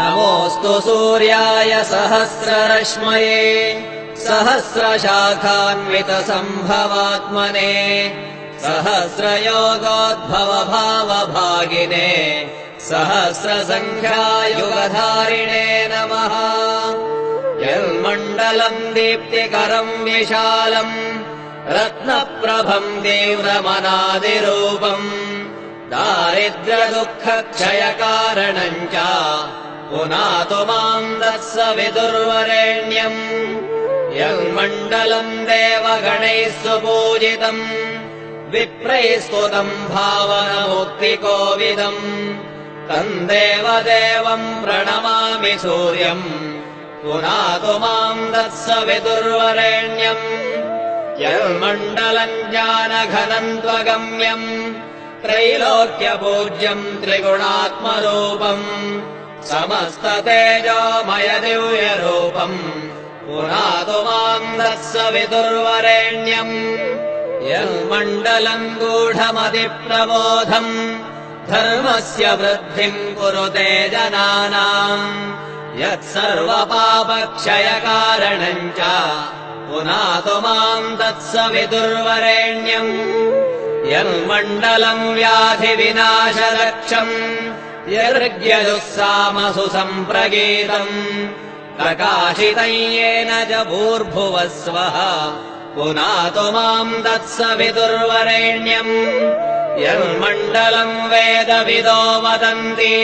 नमोऽस्तु सूर्याय सहस्ररश्मये सहस्रशाखान्वितसम्भवात्मने सहस्रयोगोद्भवभावभागिने सहस्रसङ्ख्यायुगधारिणे नमः। यन्मण्डलम् दीप्तिकरम् विशालम् रत्नप्रभम् तीव्रमनादिरूपम् दारिद्र्यदुःखक्षयकारणम् च पुनातु माम् तत्सवितुर्वरेण्यम्। यन्मण्डलम् देवगणैः सुपूजितम् विप्रैः स्तुतम् भावनमुक्तिकोविदम् तम् देवदेवम् प्रणमामि सूर्यम् पुनातु माम् तत्सवितुर्वरेण्यम्। यन्मण्डलम् ज्ञानघनम् त्वगम्यम् त्रैलोक्यपूज्यम् त्रिगुणात्मरूपम् समस्ततेजोमयदिव्यरूपम् पुनातु माम् तत्सवितुर्वरेण्यम्। यन्मण्डलम् गूढमतिप्रबोधम् धर्मस्य वृद्धिम् कुरुते जनानाम् यत्सर्वपापक्षयकारणम् च पुनातु माम् तत्सवितुर्वरेण्यम्। यन्मण्डलम् व्याधिविनाशरक्षम् यर्ग्यजुःसामसु सम्प्रगीतम् प्रकाशितम् येन च भूर्भुवः स्वः पुनातु माम् तत्सवितुर्वरेण्यम्। यन्मण्डलम् वेदविदो वदन्ति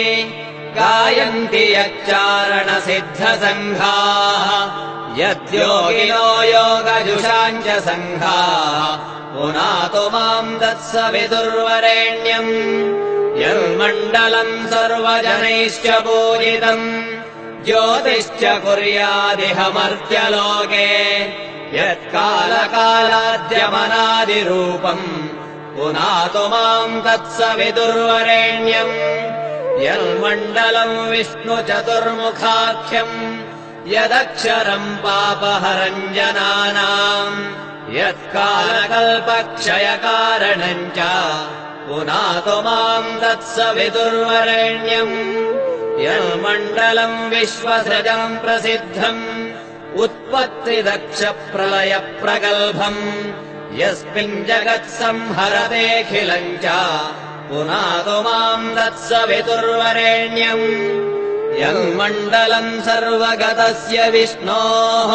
गायन्ति यच्चारणसिद्धसङ्घाः यद्योगिनो योगजुषाम् च सङ्घाः पुनातु माम् तत्सवितुर्वरेण्यम्। यन्मण्डलम् सर्वजनैश्च पूजितम् ज्योतिश्च कुर्यादिह मर्त्यलोके यत्कालकालाद्यमनादिरूपम् पुनातु माम् तत्सवितुर्वरेण्यम्। यन्मण्डलम् विष्णुचतुर्मुखाख्यम् यदक्षरम् पापहरम् जनानाम् यत्कालकल्पक्षयकारणम् च पुनातु माम् तत्सवितुर्वरेण्यम्। यन्मण्डलम् विश्वसृजम् प्रसिद्धम् उत्पत्तिदक्षप्रलयप्रगल्भम् यस्मिन् जगत्संहरतेऽखिलम् च पुनातु माम् तत्सवितुर्वरेण्यम्। यन्मण्डलम् सर्वगतस्य विष्णोः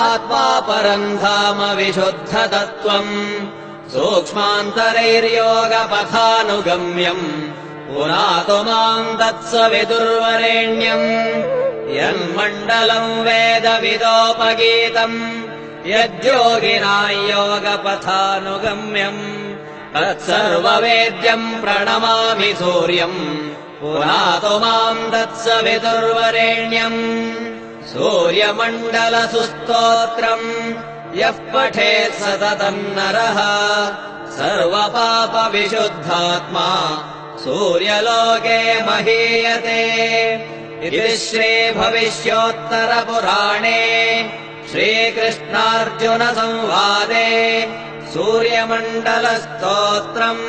आत्मा परम् धाम विशुद्धतत्त्वम् सूक्ष्मान्तरैर्योगपथानुगम्यम् पुनातु माम् तत्सवितुर्वरेण्यम्। यन्मण्डलम् वेदविदोपगीतम् यद्योगिनां योगपथानुगम्यम् तत्सर्ववेद्यम् प्रणमामि सूर्यम् पुनातु माम् तत्सवितुर्वरेण्यम्। सूर्यमण्डलसुस्तोत्रम् यः पठेत् सततम् नरः सर्वपापविशुद्धात्मा सूर्यलोके महीयते। इति श्रीभविष्योत्तरपुराणे श्रीकृष्णार्जुनसंवादे सूर्यमण्डलस्तोत्रम्